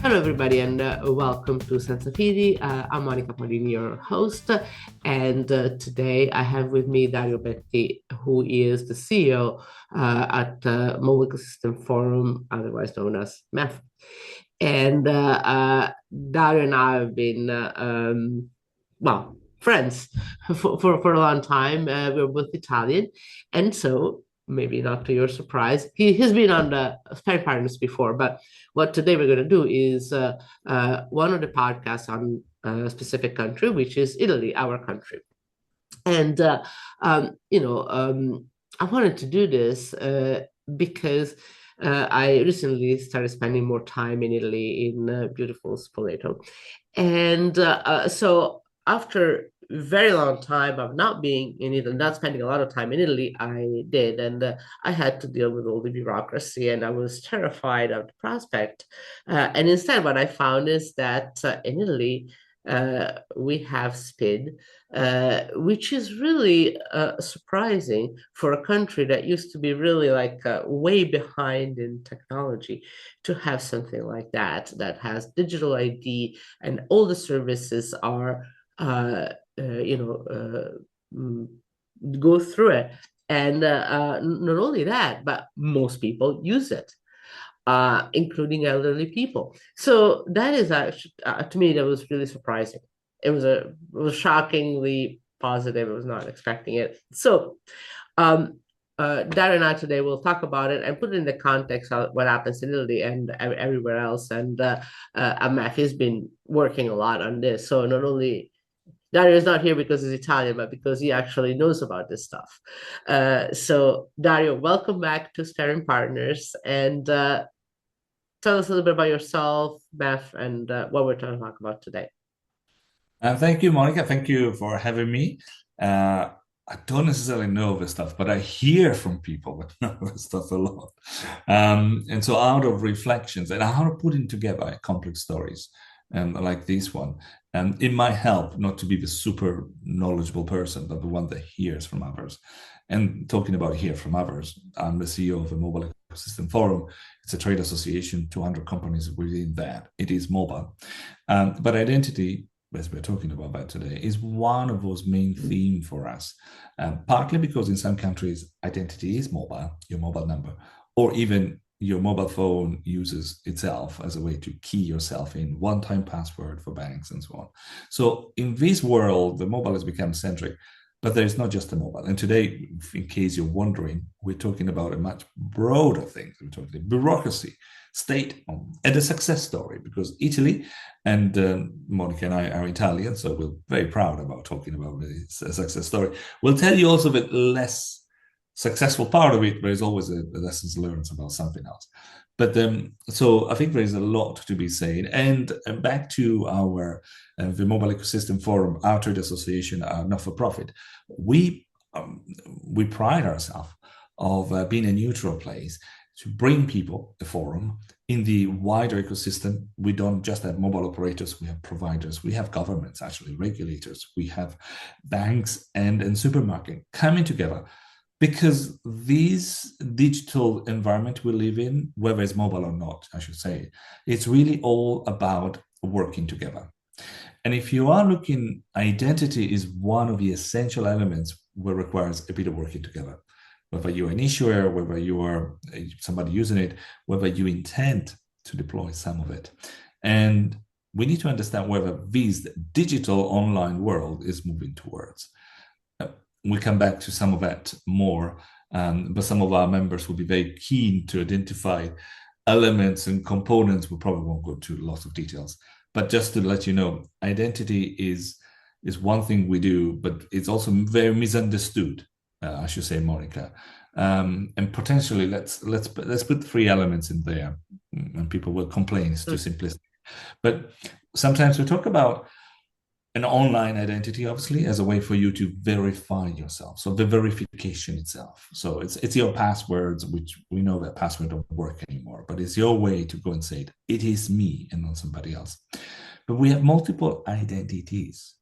Hello, everybody, and welcome to Senza Fidi. I'm Monica Polini, your host, and today I have with me Dario Betti, who is the CEO at Mobile Ecosystem Forum, otherwise known as MEF. And Dario and I have been, friends for a long time. We're both Italian, and so maybe not to your surprise, he's been on the Spare Partners before, but what today we're going to do is one of the podcasts on a specific country, which is Italy, our country. And, I wanted to do this because I recently started spending more time in Italy, in beautiful Spoleto. And so after a very long time of not being in Italy, not spending a lot of time in Italy, I did. And I had to deal with all the bureaucracy, and I was terrified of the prospect. And instead, what I found is that in Italy, we have SPID, which is really surprising for a country that used to be really like way behind in technology to have something like that has digital ID, and all the services are, you know, go through it. And not only that, but most people use it, including elderly people. So that is actually, to me, that was really surprising. It was shockingly positive. I was not expecting it. So, Darren and I today will talk about it and put it in the context of what happens in Italy and everywhere else. And Amaf has been working a lot on this. So not only Dario is not here because he's Italian, but because he actually knows about this stuff. So Dario, welcome back to Staring Partners, and tell us a little bit about yourself, Beth, and what we're trying to talk about today. Thank you, Monica. Thank you for having me. I don't necessarily know this stuff, but I hear from people that know this stuff a lot. And so out of reflections and out of putting together complex stories like this one, it might help not to be the super knowledgeable person, but the one that hears from others. And talking about hear from others, I'm the CEO of the Mobile Ecosystem Forum. It's a trade association, 200 companies within that. It is mobile. But identity, as we're talking about that today, is one of those main themes for us. Partly because in some countries, identity is mobile, your mobile number, or even your mobile phone uses itself as a way to key yourself in, one-time password for banks and so on. So in this world, the mobile has become centric, but there's not just the mobile. And today, in case you're wondering, we're talking about a much broader thing. We're talking bureaucracy, state, and a success story, because Italy, and Monica and I are Italian, so we're very proud about talking about this success story. We'll tell you also the less successful part of it, but there's always a lessons learned about something else. But so I think there is a lot to be said. And back to our the Mobile Ecosystem Forum, our trade association, not for profit. We we pride ourselves of being a neutral place to bring people a forum in the wider ecosystem. We don't just have mobile operators, we have providers, we have governments, actually regulators, we have banks and supermarket coming together, because this digital environment we live in, whether it's mobile or not, I should say, it's really all about working together. And if you are looking, identity is one of the essential elements where requires a bit of working together. Whether you're an issuer, whether you are somebody using it, whether you intend to deploy some of it. And we need to understand whether this digital online world is moving towards. We'll come back to some of that more, but some of our members will be very keen to identify elements and components. We probably won't go into lots of details, but just to let you know, identity is one thing we do, but it's also very misunderstood, I should say, Monica. And potentially, let's put three elements in there, and people will complain it's too simplistic. But sometimes we talk about an online identity, obviously, as a way for you to verify yourself. So the verification itself. So it's your passwords, which we know that password don't work anymore, but it's your way to go and say it is me and not somebody else. But we have multiple identities,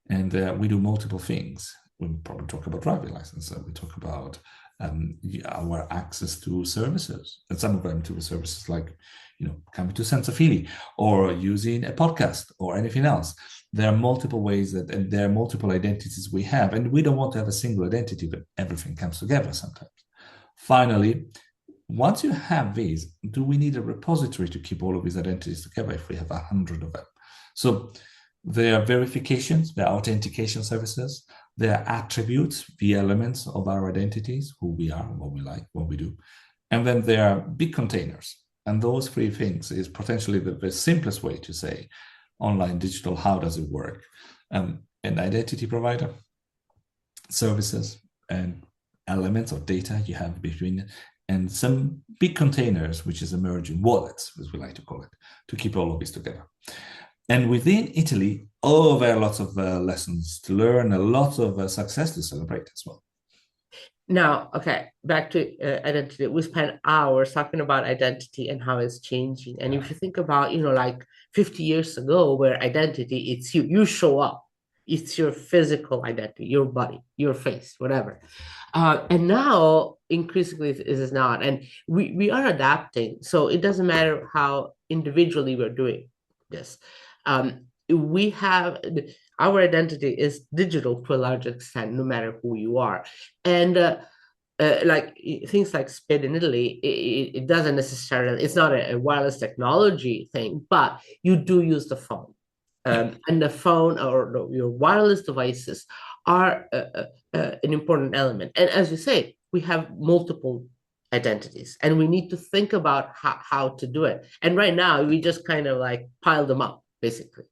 and we do multiple things. We probably talk about driving license. We talk about our access to services, and some of them to services like, coming to Sensafili or using a podcast or anything else. There are multiple ways and there are multiple identities we have, and we don't want to have a single identity, but everything comes together sometimes. Finally, once you have these, do we need a repository to keep all of these identities together if we have 100 of them? So there are verifications, there are authentication services, there are attributes, the elements of our identities, who we are, what we like, what we do. And then there are big containers. And those three things is potentially the simplest way to say online digital, how does it work? An identity provider, services, and elements of data you have between, and some big containers, which is emerging wallets, as we like to call it, to keep all of this together. And within Italy, there are lots of lessons to learn, a lot of success to celebrate as well. Now, okay, back to identity. We spent hours talking about identity and how it's changing. And if you think about, like 50 years ago, where identity, it's you, you show up, it's your physical identity, your body, your face, whatever. And now, increasingly, it is not. And we are adapting. So it doesn't matter how individually we're doing this. We have our identity is digital to a large extent, no matter who you are. And like things like SPID in Italy, it doesn't necessarily, it's not a wireless technology thing, but you do use the phone. And the phone or your wireless devices are an important element. And as you say, we have multiple identities and we need to think about how to do it. And right now, we just kind of like pile them up, basically.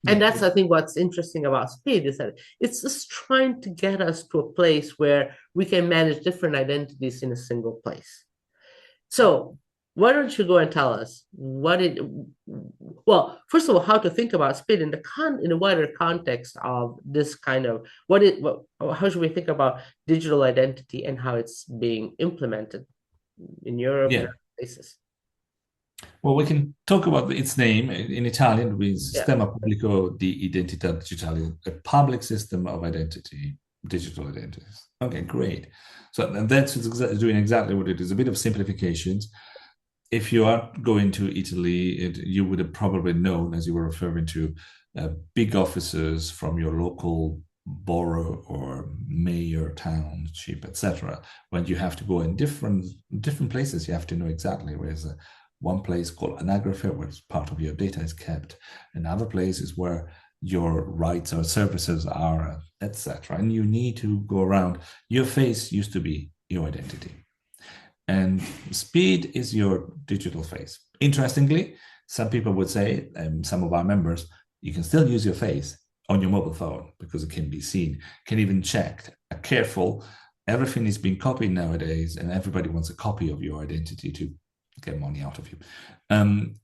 And that's, I think, what's interesting about SPID is that it's just trying to get us to a place where we can manage different identities in a single place. So why don't you go and tell us well, first of all, how to think about SPID in a wider context of this kind of, how should we think about digital identity and how it's being implemented in Europe and other places? Well, we can talk about its name in Italian with Sistema Pubblico di Identità Digitale, a public system of identity, digital identities. Okay, great. So that's doing exactly what it is, a bit of simplifications. If you are going to Italy, you would have probably known, as you were referring to, big offices from your local borough or mayor, township, etc. When you have to go in different places, you have to know exactly where's one place called anagrafe, where part of your data is kept. Another place is where your rights or services are, etc. And you need to go around. Your face used to be your identity. And SPID is your digital face. Interestingly, some people would say, and some of our members, you can still use your face on your mobile phone because it can be seen, can even checked. Careful, everything is being copied nowadays, and everybody wants a copy of your identity to get money out of you. And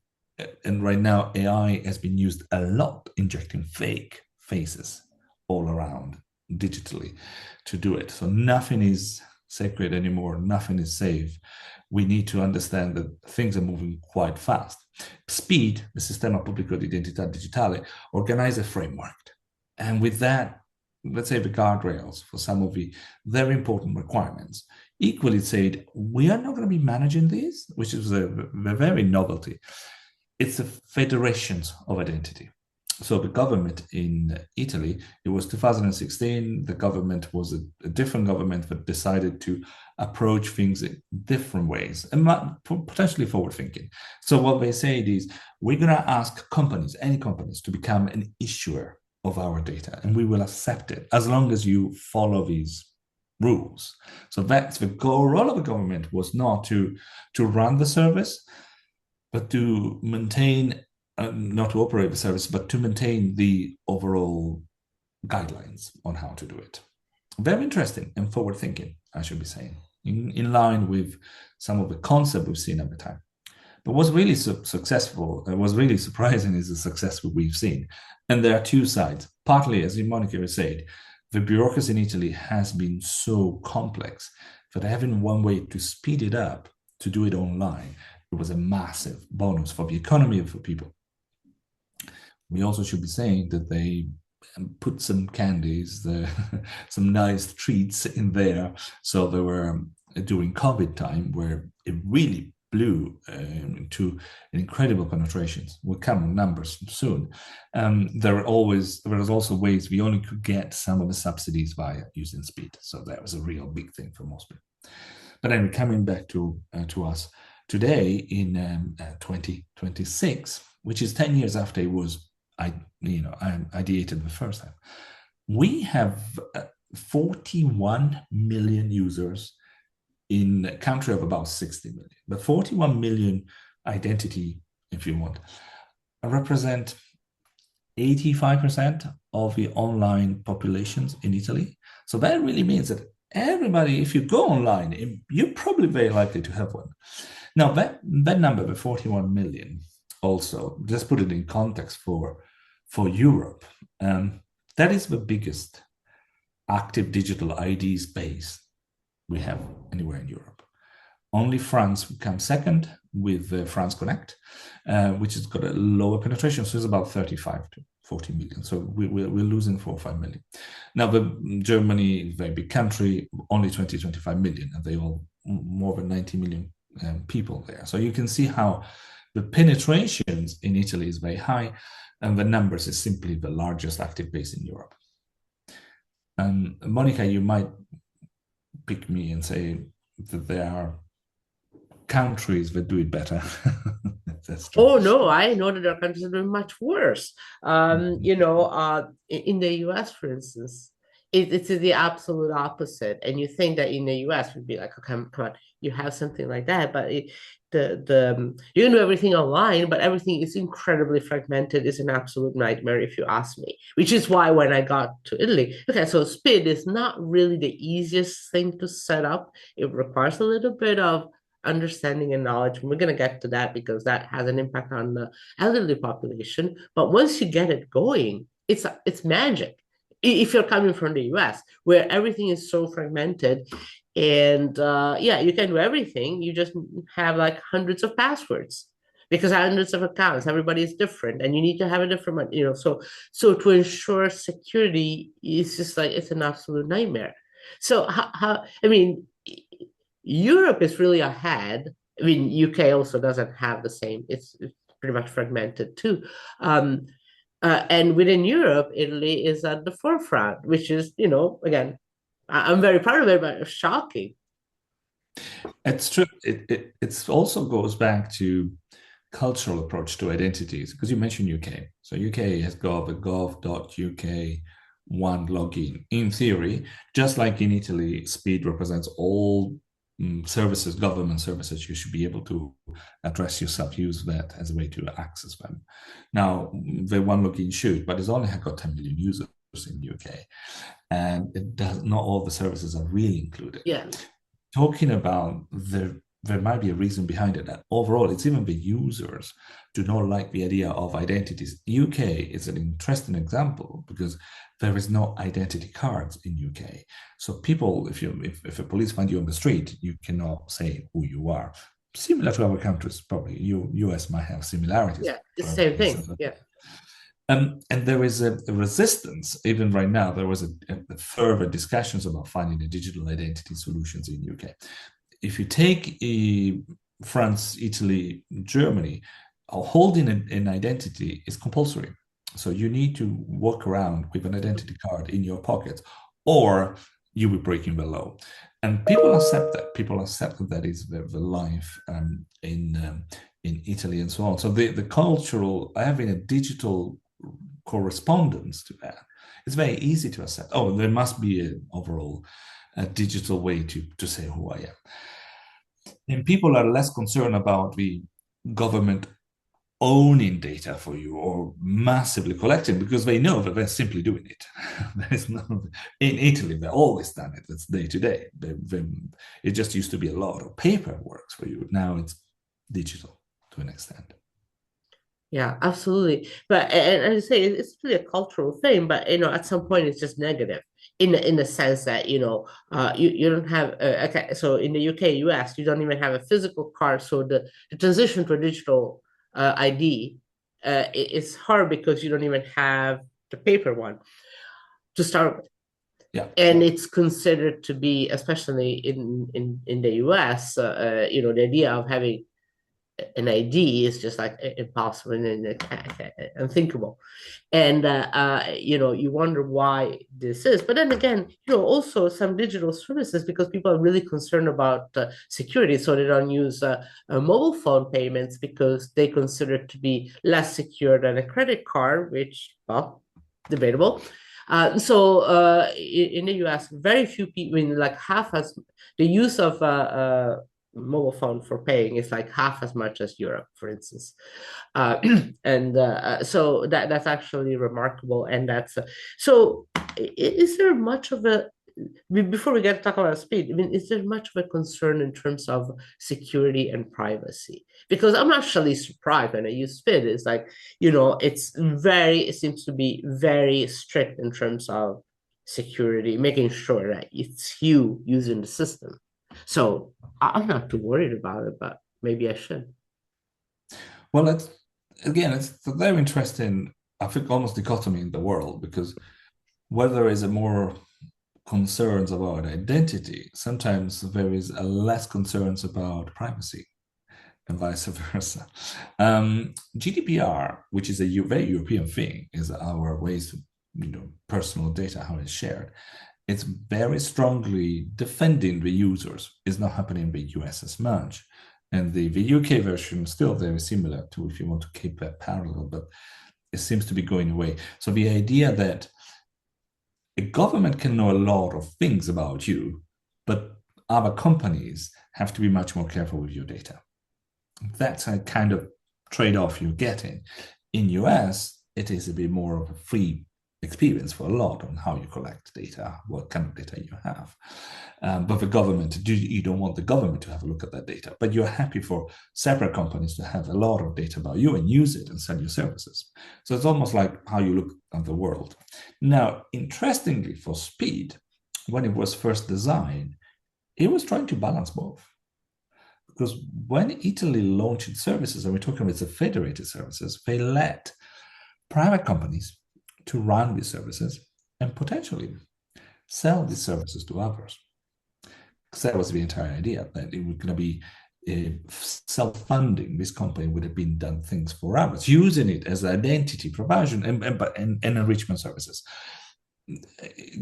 right now, AI has been used a lot, injecting fake faces all around digitally to do it. So nothing is sacred anymore. Nothing is safe. We need to understand that things are moving quite fast. SPID, the Sistema Pubblico di Identità Digitale, organize a framework. And with that, let's say the guardrails for some of the very important requirements. Equally said, we are not going to be managing these, which is a very novelty. It's the federations of identity. So the government in Italy, it was 2016, the government was a different government that decided to approach things in different ways and potentially forward thinking. So what they say is, we're going to ask companies, any companies, to become an issuer of our data, and we will accept it as long as you follow these rules. So that's the role of the government, was not to run the service, but to maintain, not to operate the service, but to maintain the overall guidelines on how to do it. Very interesting and forward thinking, I should be saying, in line with some of the concept we've seen at the time. But what's really successful, what's really surprising is the success we've seen. And there are two sides. Partly, as Monica has said, the bureaucracy in Italy has been so complex that having one way to speed it up, to do it online, it was a massive bonus for the economy and for people. We also should be saying that they put some candies, some nice treats in there. So they were during COVID time where it really blew into incredible penetrations. We'll come in numbers soon. There was also ways we only could get some of the subsidies via using SPID. So that was a real big thing for most people. But anyway, coming back to us today in 2026, which is 10 years after it was I ideated the first time, we have 41 million users in a country of about 60 million. But 41 million identity, if you want, represent 85% of the online populations in Italy. So that really means that everybody, if you go online, you're probably very likely to have one. Now, that number, the 41 million, also, just put it in context for Europe, that is the biggest active digital ID space we have anywhere in Europe. Only France comes second with France Connect, which has got a lower penetration, so it's about 35 to 40 million. So we're losing 4 or 5 million. Now, Germany, very big country, only 20, 25 million, and they all more than 90 million people there. So you can see how the penetrations in Italy is very high, and the numbers is simply the largest active base in Europe. Monica, you might pick me and say that there are countries that do it better. That's true. Oh no, I know that there are countries that are much worse. In the US, for instance, it's the absolute opposite. And you think that in the US would be like, oh, come on, you have something like that, but you can do everything online, but everything is incredibly fragmented. It's an absolute nightmare if you ask me. Which is why when I got to Italy, okay, so SPID is not really the easiest thing to set up. It requires a little bit of understanding and knowledge. And we're going to get to that because that has an impact on the elderly population. But once you get it going, it's magic. If you're coming from the US, where everything is so fragmented, and you can do everything. You just have like hundreds of passwords because hundreds of accounts, everybody is different, and you need to have a different one. So to ensure security, it's just like it's an absolute nightmare. So how I mean, Europe is really ahead. I mean, UK also doesn't have the same. It's pretty much fragmented too. And within Europe, Italy is at the forefront, which is, again, I'm very proud of it, but it's shocking. It's true. It also goes back to cultural approach to identities because you mentioned UK. So UK has got the gov.uk one login. In theory, just like in Italy, SPID represents all services, government services. You should be able to address yourself, use that as a way to access them. Now, the one login should, but it's only got 10 million users in the UK, and it does not all the services are really included. Yeah. Talking about there might be a reason behind it. That overall, it's even the users do not like the idea of identities. UK is an interesting example because there is no identity cards in UK. So people, if a police find you on the street, you cannot say who you are. Similar to other countries, probably US might have similarities. Yeah, it's the same thing. Yeah. And there is a resistance, even right now, there was a further discussions about finding the digital identity solutions in UK. If you take France, Italy, Germany, holding an identity is compulsory. So you need to walk around with an identity card in your pocket, or you will be breaking the law. And people accept that. People accept that is the life in Italy and so on. So the cultural, having a digital correspondence to that, it's very easy to accept. Oh, there must be an overall a digital way to say who I am. And people are less concerned about the government owning data for you or massively collecting because they know that they're simply doing it. There's no, in Italy, they've always done it. It's day to day. It just used to be a lot of paperwork for you. Now it's digital to an extent. Yeah, absolutely. But and I say it's really a cultural thing, but at some point it's just negative in the sense that you don't have okay. So in the UK, US, you don't even have a physical card. So the transition to a digital ID is hard because you don't even have the paper one to start with. Yeah. And it's considered to be, especially in the US, the idea of having an ID is just like impossible and unthinkable. And you wonder why this is. But then again, also some digital services, because people are really concerned about security, so they don't use mobile phone payments because they consider it to be less secure than a credit card, which, well, debatable. In the US, very few people, I mean, like half as the use of mobile phone for paying is like half as much as Europe, for instance. Uh, and so that's actually remarkable. And so. Is there much of a before we get to talk about speed? I mean, is there much of a concern in terms of security and privacy? Because I'm actually surprised when I use SPID. It's like it seems to be very strict in terms of security, making sure that it's you using the system. So I'm not too worried about it, but maybe I should. Well, it's a very interesting, I think, almost dichotomy in the world, because where there is a more concerns about identity, sometimes there is a less concerns about privacy, and vice versa. GDPR, which is a very European thing, is our ways to, personal data, how it's shared. It's very strongly defending the users. It's not happening in the US as much. And the UK version is still very similar to, if you want to keep that parallel, but it seems to be going away. So the idea that a government can know a lot of things about you, but other companies have to be much more careful with your data. That's a kind of trade-off you're getting. In US, it is a bit more of a free experience for a lot on how you collect data, what kind of data you have. But the government, you don't want the government to have a look at that data, but you're happy for separate companies to have a lot of data about you and use it and sell your services. So it's almost like how you look at the world. Now, interestingly, for SPID, when it was first designed, it was trying to balance both. Because when Italy launched its services, and we're talking about the federated services, they let private companies to run these services and potentially sell these services to others. Because that was the entire idea, that it was going to be self-funding. This company would have been done things for others, using it as identity provision and enrichment services.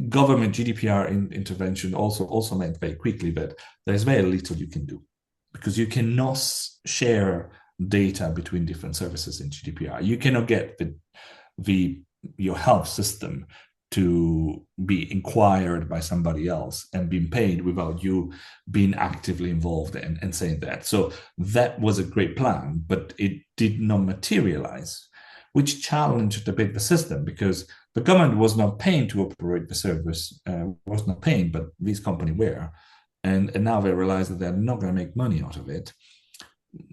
Government GDPR intervention also meant very quickly that there's very little you can do, because you cannot share data between different services in GDPR. You cannot get your health system to be inquired by somebody else and being paid without you being actively involved and saying that. So that was a great plan, but it did not materialize, which challenged a bit the system, because the government was not paying to operate the service, was not paying, but these companies were. And now they realize that they're not going to make money out of it.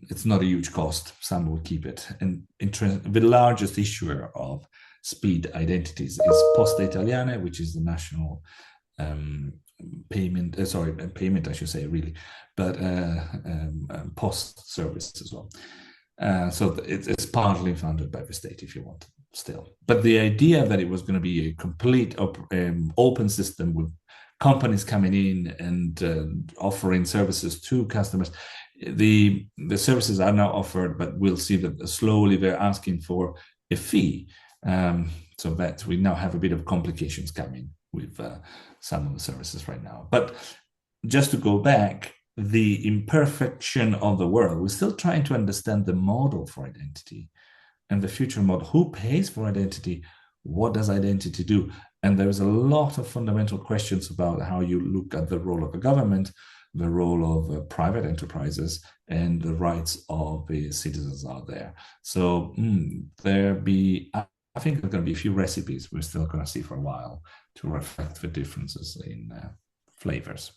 It's not a huge cost. Some will keep it. And the largest issuer of SPID identities is Poste Italiane, which is the national payment, payment, I should say, really, but post service as well. So it's partly funded by the state, if you want, still. But the idea that it was going to be a complete open system with companies coming in and offering services to customers, the services are now offered, but we'll see that slowly they're asking for a fee. So that we now have a bit of complications coming with some of the services right now. But just to go back, the imperfection of the world, we're still trying to understand the model for identity and the future model. Who pays for identity? What does identity do? And there's a lot of fundamental questions about how you look at the role of the government, the role of private enterprises, and the rights of the citizens out there. So I think there's going to be a few recipes we're still going to see for a while to reflect the differences in flavors.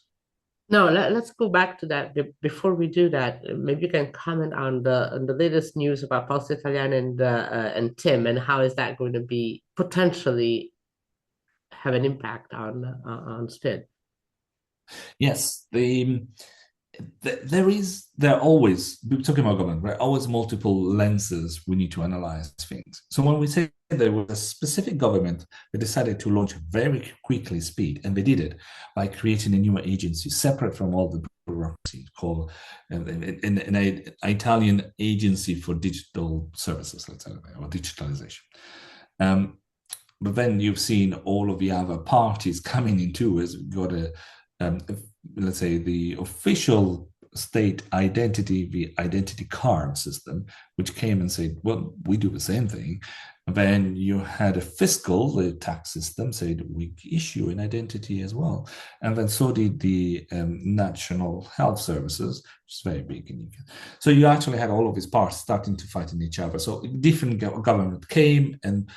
No, let's go back to that. Before we do that, maybe you can comment on the latest news about Poste Italiane and Tim, and how is that going to be potentially have an impact on SPID? Yes, there are always, we're talking about government, there are always multiple lenses we need to analyze things. So when we say there was a specific government that decided to launch very quickly SPID, and they did it by creating a new agency separate from all the bureaucracy called an Italian agency for digital services, let's say, or digitalization. But then you've seen all of the other parties coming in too, as we've got let's say, the official state identity, the identity card system, which came and said, well, we do the same thing. And then you had a fiscal, the tax system, said, we issue an identity as well. And then so did the National Health Services, which is very big. So you actually had all of these parts starting to fight in each other. So different government came and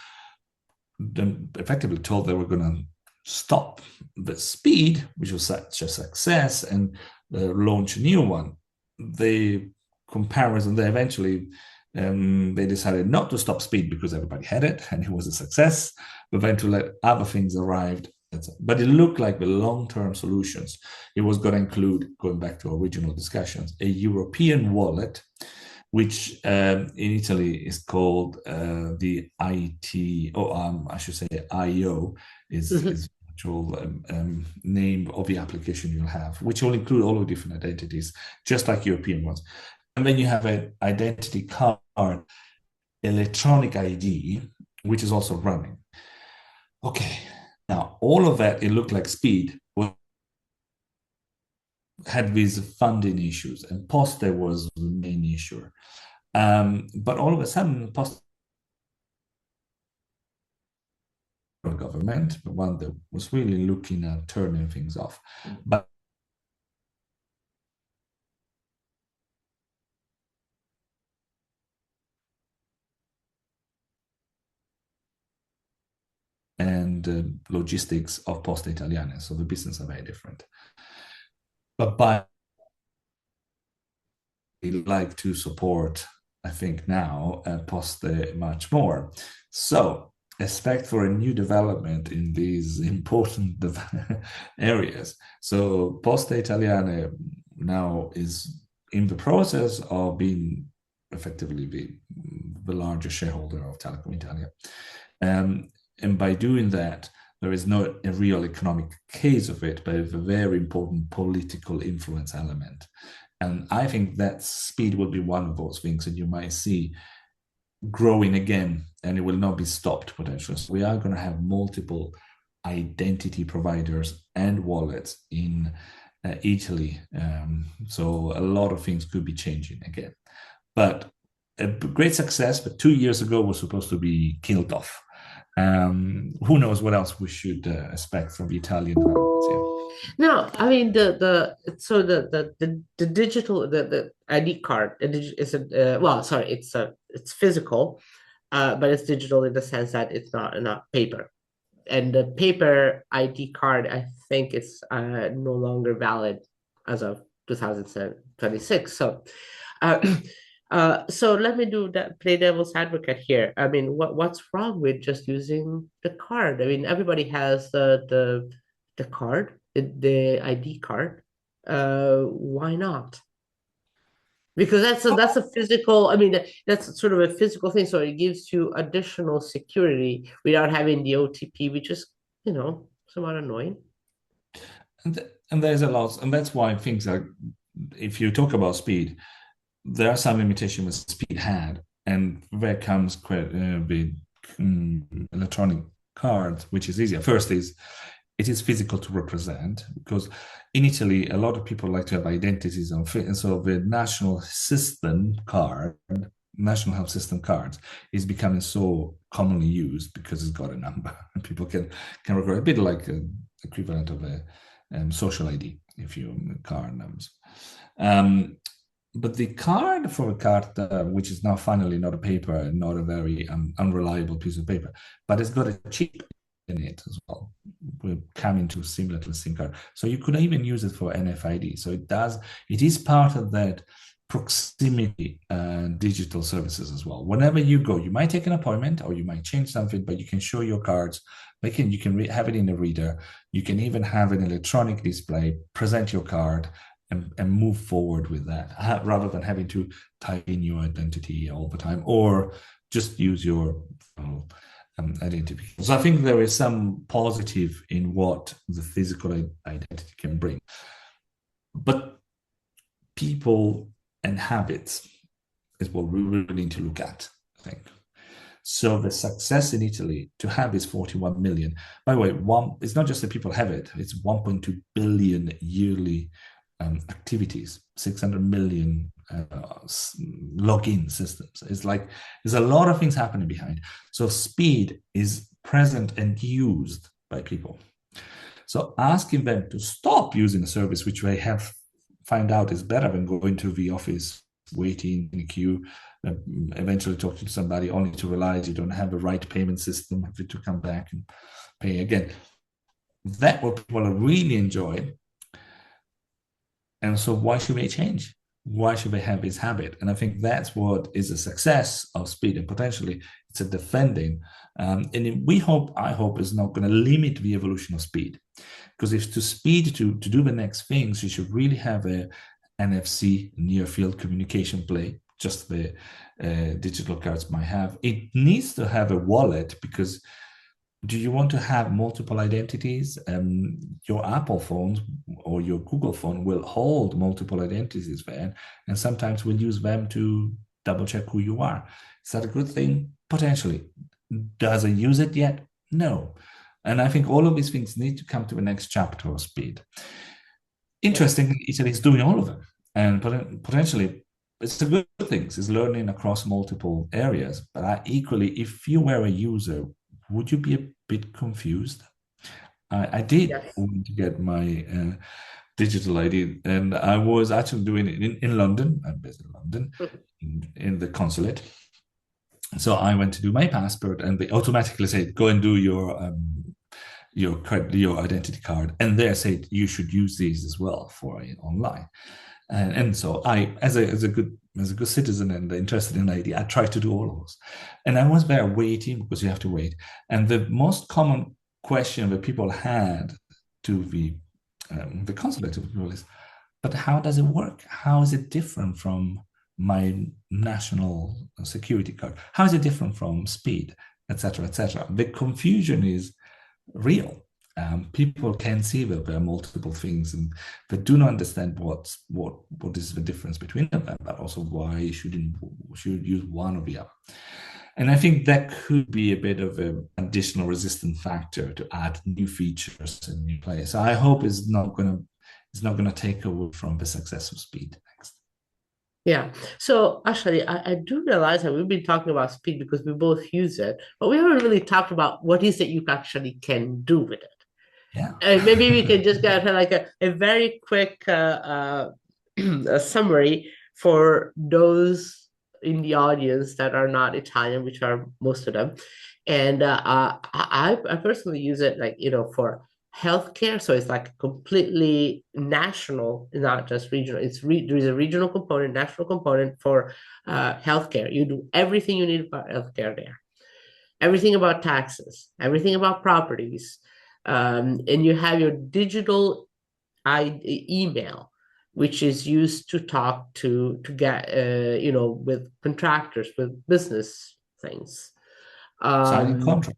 then effectively told they were going to stop the SPID, which was such a success, and launch a new one. They eventually they decided not to stop SPID because everybody had it and it was a success, but then to let other things arrive. But it looked like the long-term solutions. It was going to include, going back to original discussions, a European wallet, which in Italy is called the IT, or I should say IO, is the actual name of the application you'll have, which will include all of different identities, just like European ones. And then you have an identity card, electronic ID, which is also running. Okay, now all of that, it looked like SPID had these funding issues, and Poste was the main issue. But all of a sudden, Poste government, the one that was really looking at turning things off. But and logistics of Poste Italiane, so the business are very different. But by like to support, I think now, Poste much more. So expect for a new development in these important areas. So Poste Italiane now is in the process of being effectively the largest shareholder of Telecom Italia. And by doing that, there is not a real economic case of it, but it's a very important political influence element. And I think that SPID will be one of those things that you might see growing again, and it will not be stopped potentially. So we are going to have multiple identity providers and wallets in Italy. So a lot of things could be changing again. But a great success, but 2 years ago was supposed to be killed off. Who knows what else we should expect from the Italian developments here. No, I mean the digital the ID card is a well, sorry, it's physical, but it's digital in the sense that it's not paper. And the paper ID card, I think, it's no longer valid as of 2026. So, so let me play devil's advocate here. I mean, what's wrong with just using the card? I mean, everybody has the card, the ID card. Why not? Because that's a physical, I mean, that's sort of a physical thing. So it gives you additional security without having the OTP, which is, somewhat annoying. And there's a lot, and that's why things are, if you talk about SPID, there are some limitations with SPID had, and there comes the electronic card, which is easier. First is, it is physical to represent, because in Italy, a lot of people like to have identities on fit. And so the national health system card is becoming so commonly used because it's got a number. And people can record a bit like an equivalent of a social ID, if you card numbers. But the card for a card, which is now finally not a paper, not a very unreliable piece of paper, but it's got a chip in it as well. Will come into similar to a SIM card. So you could even use it for NFID. So it is part of that proximity digital services as well. Whenever you go, you might take an appointment or you might change something, but you can show your cards. You can have it in a reader. You can even have an electronic display, present your card, and move forward with that rather than having to type in your identity all the time or just use your identification. So I think there is some positive in what the physical identity can bring. But people and habits is what we really need to look at, I think. So the success in Italy to have this 41 million, by the way, it's not just that people have it, it's 1.2 billion yearly activities, 600 million login systems. It's like there's a lot of things happening behind. So SPID is present and used by people. So asking them to stop using a service which they have find out is better than going to the office, waiting in a queue, eventually talking to somebody only to realize you don't have the right payment system, have to come back and pay again. That what people really enjoy. And so why should they change? Why should they have this habit? And I think that's what is a success of SPID, and potentially it's a defending. And I hope, is not going to limit the evolution of SPID. Because if to SPID to do the next things, you should really have a NFC, near field communication play, just the digital cards might have. It needs to have a wallet, because do you want to have multiple identities? Your Apple phone or your Google phone will hold multiple identities there, and sometimes we'll use them to double check who you are. Is that a good thing? Potentially. Does it use it yet? No. And I think all of these things need to come to the next chapter of SPID. Interestingly, Italy is doing all of them, and potentially it's a good thing. It's learning across multiple areas. But equally, if you were a user, would you be a bit confused? I did want to get my digital ID, and I was actually doing it in London. I'm based in London, in the consulate. So I went to do my passport, and they automatically said, "Go and do your identity card," and they said you should use these as well for online. And so I, as a good citizen and interested in ID, I tried to do all of those. And I was there waiting, because you have to wait. And the most common question that people had to the consulate is, but how does it work? How is it different from my national security card? How is it different from SPID, etc., etc.? The confusion is real. People can see that there are multiple things, and they do not understand what is the difference between them, but also why you should use one or the other. And I think that could be a bit of an additional resistant factor to add new features and new players. So I hope it's not gonna take away from the success of SPID next. Yeah. So actually, I do realize that we've been talking about SPID because we both use it, but we haven't really talked about what is it you actually can do with it. Yeah. And maybe we can just get like a very quick a summary for those in the audience that are not Italian, which are most of them. And I personally use it, like, for healthcare. So it's like completely national, not just regional. There is a regional component, national component for healthcare. You do everything you need about healthcare there. Everything about taxes, everything about properties, and you have your digital email, which is used to talk to get with contractors, with business things. Signing contract.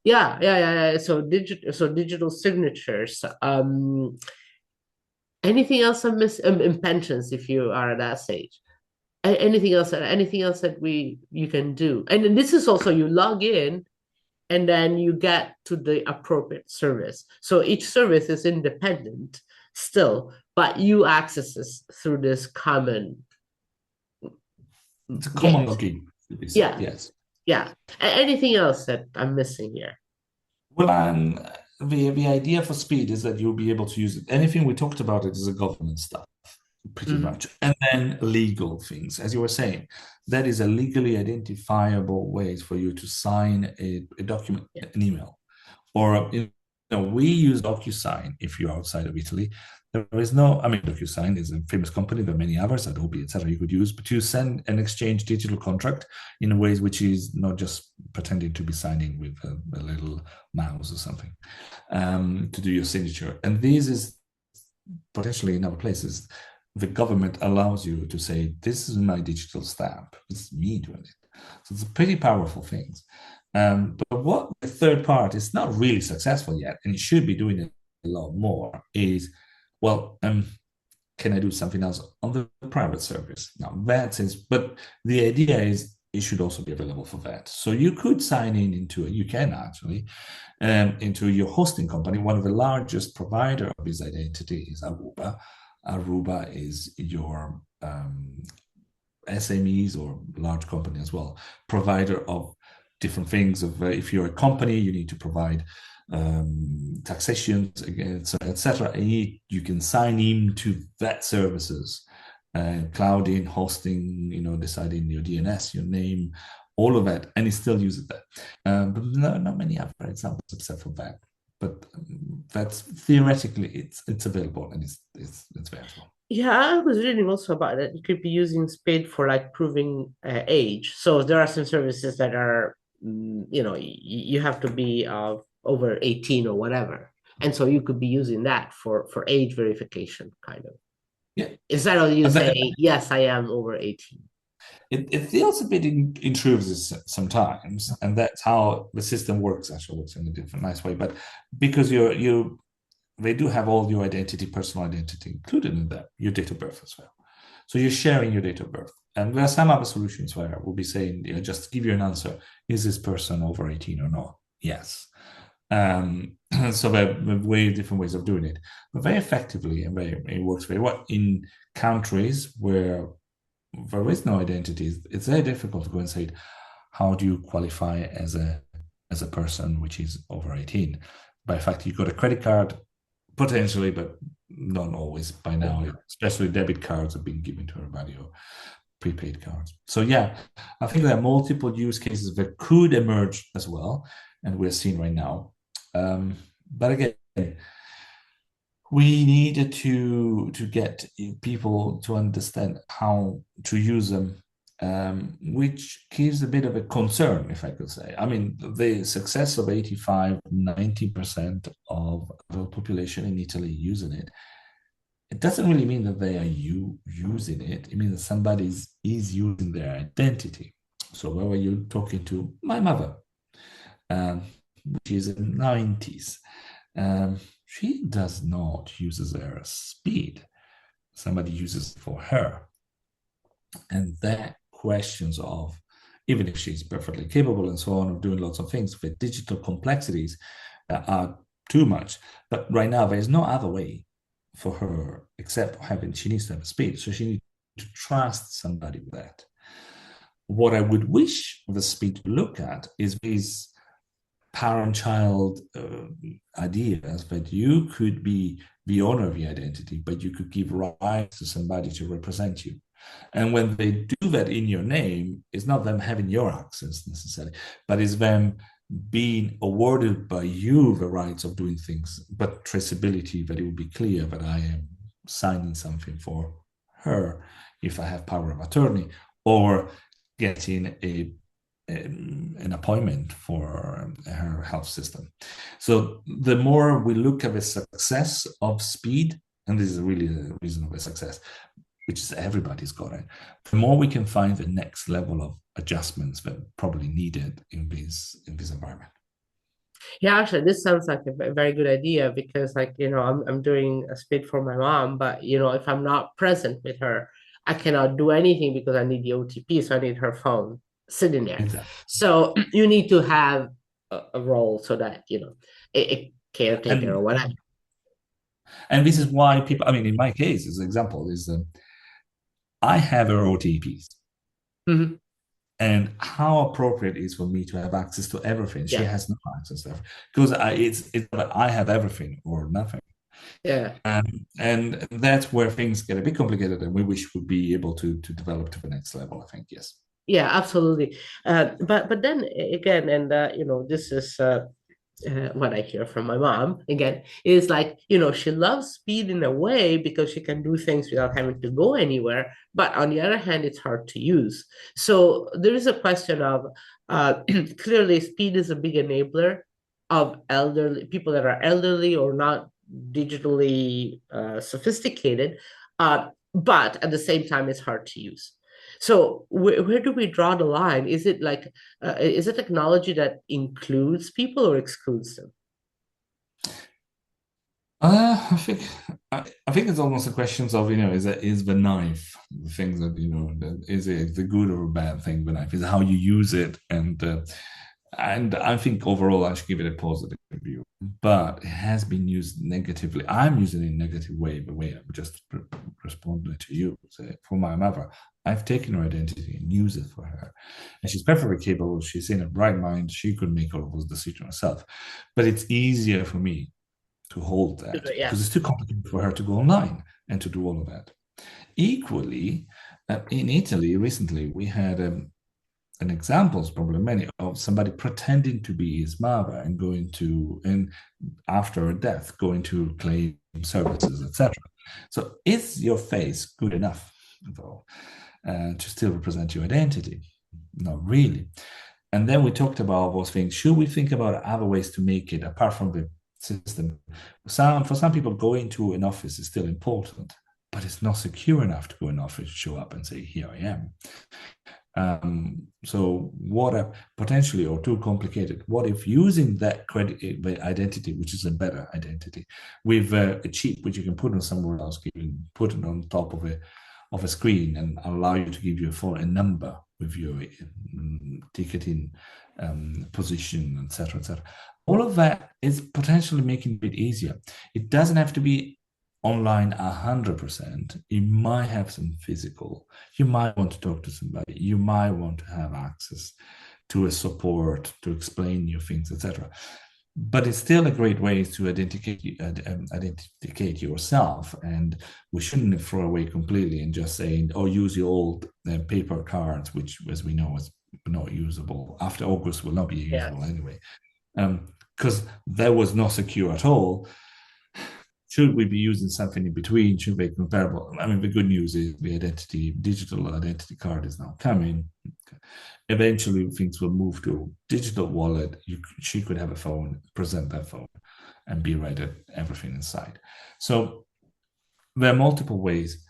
Yeah. So digital signatures. Anything else I'm missing? In pensions, if you are at that stage. Anything else that you can do? And then this is also, you log in and then you get to the appropriate service. So each service is independent still, but you access this through this common. It's a common login. Yeah. Yes. Yeah. Anything else that I'm missing here? Well, the idea for SPID is that you'll be able to use it. Anything we talked about it is a governance stuff, pretty much. And then legal things, as you were saying, that is a legally identifiable way for you to sign a document, an email. Or, we use DocuSign if you're outside of Italy. There is DocuSign is a famous company. There are many others, Adobe, etc. you could use, but you send and exchange digital contract in a way which is not just pretending to be signing with a little mouse or something to do your signature. And this is potentially in other places, the government allows you to say, this is my digital stamp. It's me doing it. So it's a pretty powerful thing. But what the third part is not really successful yet, and it should be doing it a lot more, is, well, can I do something else on the private service? Now, that is, but the idea is it should also be available for that. So you could sign in into it, you can actually, into your hosting company. One of the largest provider of this identity is Aruba. Aruba is your SMEs or large company as well, provider of different things. Of if you're a company, you need to provide taxation, etc. And you can sign in to that services, clouding, hosting, deciding your DNS, your name, all of that, and it still uses that. But not many other examples except for that. But that's theoretically it's available and it's available. Yeah, I was reading also about that. You could be using SPID for like proving age. So there are some services that are, you have to be over 18 or whatever. And so you could be using that for age verification, kind of. Yeah. Instead of you And that, saying, yes, I am over 18. it feels a bit intrusive sometimes, and that's how the system works. Actually, works in a different, nice way. But because they do have all your identity, personal identity included in that, your date of birth as well. So you're sharing your date of birth. And there are some other solutions where we'll be saying, just give you an answer: is this person over 18 or not? Yes. So there are way different ways of doing it, but very effectively, and it works very well in countries where there is no identity. It's very difficult to go and say, how do you qualify as a person which is over 18? By fact, you got a credit card, potentially, but not always by now, especially debit cards have been given to everybody, or prepaid cards. So yeah, I think there are multiple use cases that could emerge as well, and we're seeing right now. But again, we needed to get people to understand how to use them, which gives a bit of a concern, if I could say. I mean, the success of 85, 90% of the population in Italy using it, it doesn't really mean that they are using it. It means that somebody is using their identity. So whether you're talking to my mother, which is in the 90s, she does not use their SPID. Somebody uses it for her. And that questions of, even if she's perfectly capable and so on, of doing lots of things, the digital complexities are too much. But right now, there's no other way for her except she needs to have a SPID. So she needs to trust somebody with that. What I would wish the SPID to look at is these parent-child ideas that you could be the owner of your identity, but you could give rights to somebody to represent you. And when they do that in your name, it's not them having your access necessarily, but it's them being awarded by you the rights of doing things, but traceability, that it will be clear that I am signing something for her if I have power of attorney, or getting an appointment for her health system. So the more we look at the success of SPID, and this is really a reasonable success, which is everybody's got it, the more we can find the next level of adjustments that probably needed in this environment. Yeah, actually, this sounds like a very good idea because, like, I'm doing a SPID for my mom, but if I'm not present with her, I cannot do anything because I need the OTP, so I need her phone sitting there. Exactly. So you need to have a role so that a caretaker or And whatever. and this is why people, I mean, in my case, as an example, is I have her OTPs. Mhm. And how appropriate it is for me to have access to everything. She Yeah, has no access to everything because it's that I have everything or nothing. yeah. And that's where things get a bit complicated, and we wish we'd be able to develop to the next level, I think. Yes. Yeah, absolutely. But then again, and this is what I hear from my mom again is like, she loves SPID in a way because she can do things without having to go anywhere. But on the other hand, it's hard to use. So there is a question of clearly SPID is a big enabler of elderly people that are elderly or not digitally sophisticated, but at the same time, it's hard to use. So where do we draw the line? Is it like is it technology that includes people or excludes them? I think I think it's almost a question of, is the knife the thing that, is it the good or bad thing, the knife is how you use it, and I think overall I should give it a positive review, but it has been used negatively. I'm using it in a negative way, the way I'm just responding to you. So for my mother, I've taken her identity and used it for her, and she's perfectly capable. She's in a right mind. She could make all of those decisions herself, but it's easier for me to hold that Yeah. because it's too complicated for her to go online and to do all of that. Equally, in Italy recently, we had an example, is probably many, of somebody pretending to be his mother and and after her death, going to claim services, etc. So is your face good enough, though, to still represent your identity? Not really. And then we talked about those things. Should we think about other ways to make it apart from the system? For some people, going to an office is still important, but it's not secure enough to go in office, show up and say, "Here I am." So what if potentially, or too complicated, what if using that credit identity, which is a better identity, with a chip which you can put on somewhere else, you can put it on top of a screen and allow you to give you a number with your ticketing position, etc., etc. All of that is potentially making it easier. It doesn't have to be online 100%. You might have some physical. You might want to talk to somebody. You might want to have access to a support to explain your things, etc. But it's still a great way to identify yourself, and we shouldn't throw away completely and just saying, "Oh, use your old paper cards," which, as we know, is not usable. After August, will not be usable Yes. anyway, because that was not secure at all. Should we be using something in between? Should be comparable? I mean, the good news is the digital identity card is now coming. Eventually, things will move to digital wallet. She could have a phone, present that phone, and be right at everything inside. So there are multiple ways.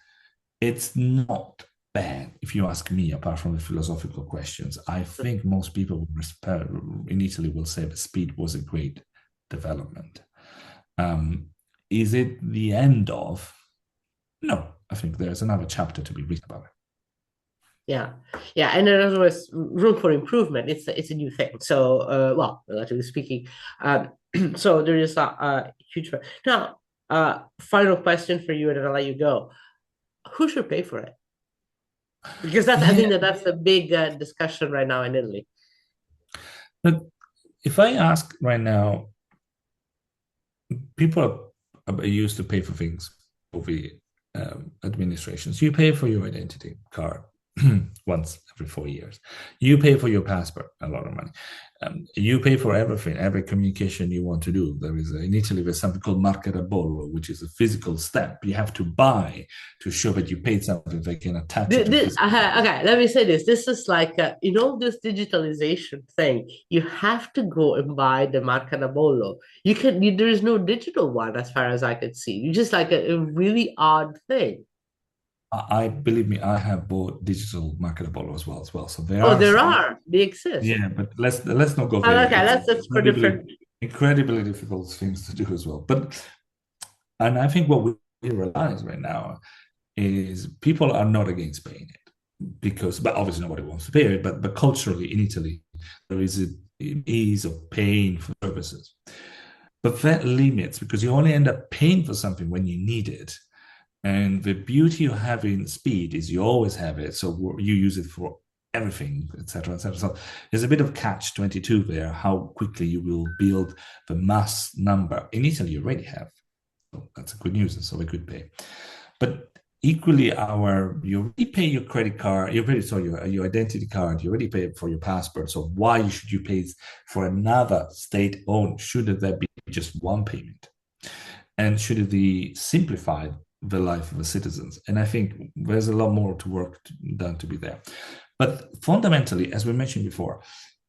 It's not bad, if you ask me, apart from the philosophical questions. I think most people in Italy will say that SPID was a great development. Is it the end of? No, I think there's another chapter to be written about it. Yeah, yeah, and there's always room for improvement. It's a new thing. So, well, relatively speaking, so there is a huge. Now, final question for you, and then I'll let you go. Who should pay for it? Because I Yeah, think that's the big discussion right now in Italy. but if I ask right now, people are used to pay for things over administrations. You pay for your identity card once every 4 years. You pay for your passport, a lot of money. You pay for everything, every communication you want to do. There is in Italy, there's something called marca da bollo, which is a physical stamp you have to buy to show that you paid something. They can attach it to physical. Okay, let me say this. This is like, this digitalization thing. You have to go and buy the marca da bollo. There is no digital one as far as I could see. You just like a really odd thing. I believe me, I have bought digital market bolo as well. So there Oh, are there some, are. They exist. yeah, but let's not go Oh, there. okay, It's that's for different. incredibly difficult things to do as well. And I think what we realize right now is people are not against paying it because, but obviously nobody wants to pay it. But culturally in Italy, there is an ease of paying for services, but that limits because you only end up paying for something when you need it. And the beauty of having SPID is you always have it, so you use it for everything, etc., etc. So there's a bit of catch 22 there. How quickly you will build the mass number in Italy? You already have, so that's a good news, and so we could pay. But equally, you already pay your credit card, you already sorry your identity card, you already pay for your passport. So why should you pay for another state-owned? Shouldn't there be just one payment? And should it be simplified the life of the citizens? And I think there's a lot more to work done to be there. But fundamentally, as we mentioned before,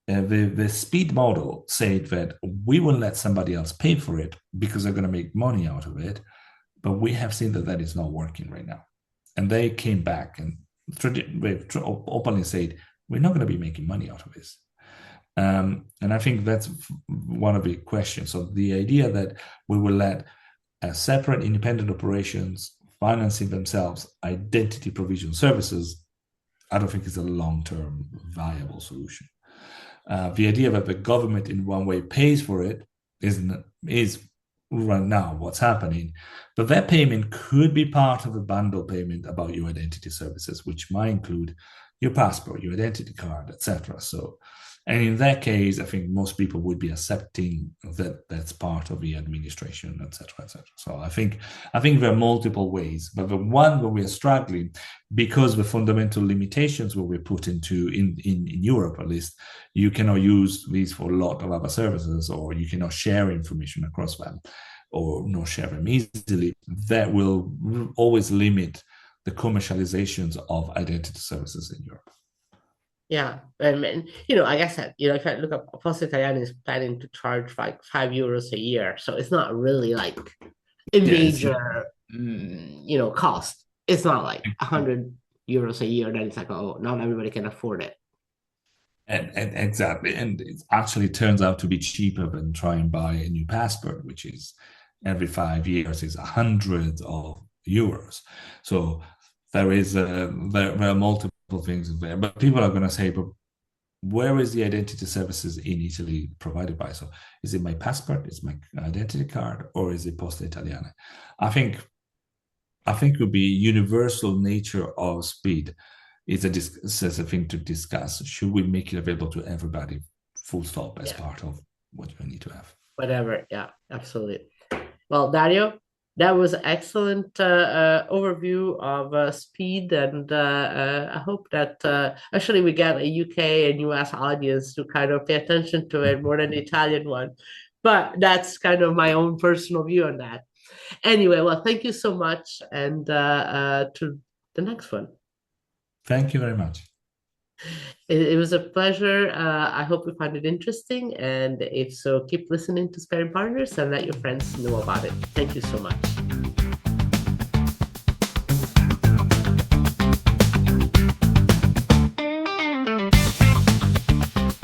the SPID model said that we will let somebody else pay for it because they're going to make money out of it. But we have seen that that is not working right now. And they came back and openly said, we're not going to be making money out of this. And I think that's one of the questions. So the idea that we will let separate independent operations financing themselves identity provision services, I don't think is a long-term viable solution. The idea that the government in one way pays for it is right now what's happening. But that payment could be part of a bundle payment about your identity services, which might include your passport, your identity card, etc. So, and in that case, I think most people would be accepting that that's part of the administration, etc., etc. So I think there are multiple ways, but the one where we are struggling because the fundamental limitations where we're put into in Europe, at least, you cannot use these for a lot of other services, or you cannot share information across them, or not share them easily. That will always limit the commercializations of identity services in Europe. Yeah, and like I said, if I look up, Poste Italiane is planning to charge like €5 a year, so it's not really like a Yeah, it's major, cost. It's not like €100 a year that it's like, oh, not everybody can afford it. and exactly, and it actually turns out to be cheaper than try and buy a new passport, which is every 5 years is hundreds of euros. So there are multiple things there, but people are going to say, but where is the identity services in Italy provided by? So is it my passport, is my identity card, or is it Poste Italiane? I think it would be universal nature of SPID is a thing to discuss. Should we make it available to everybody, full stop, as Yeah, part of what you need to have? whatever. Yeah, absolutely. Well, Dario, that was an excellent overview of SPID, and I hope that actually we get a UK and US audience to kind of pay attention to it more than the Italian one. But that's kind of my own personal view on that. Anyway, well, thank you so much, and to the next one. Thank you very much. It was a pleasure. I hope you find it interesting, and if so, keep listening to Sparing Partners and let your friends know about it. Thank you so much.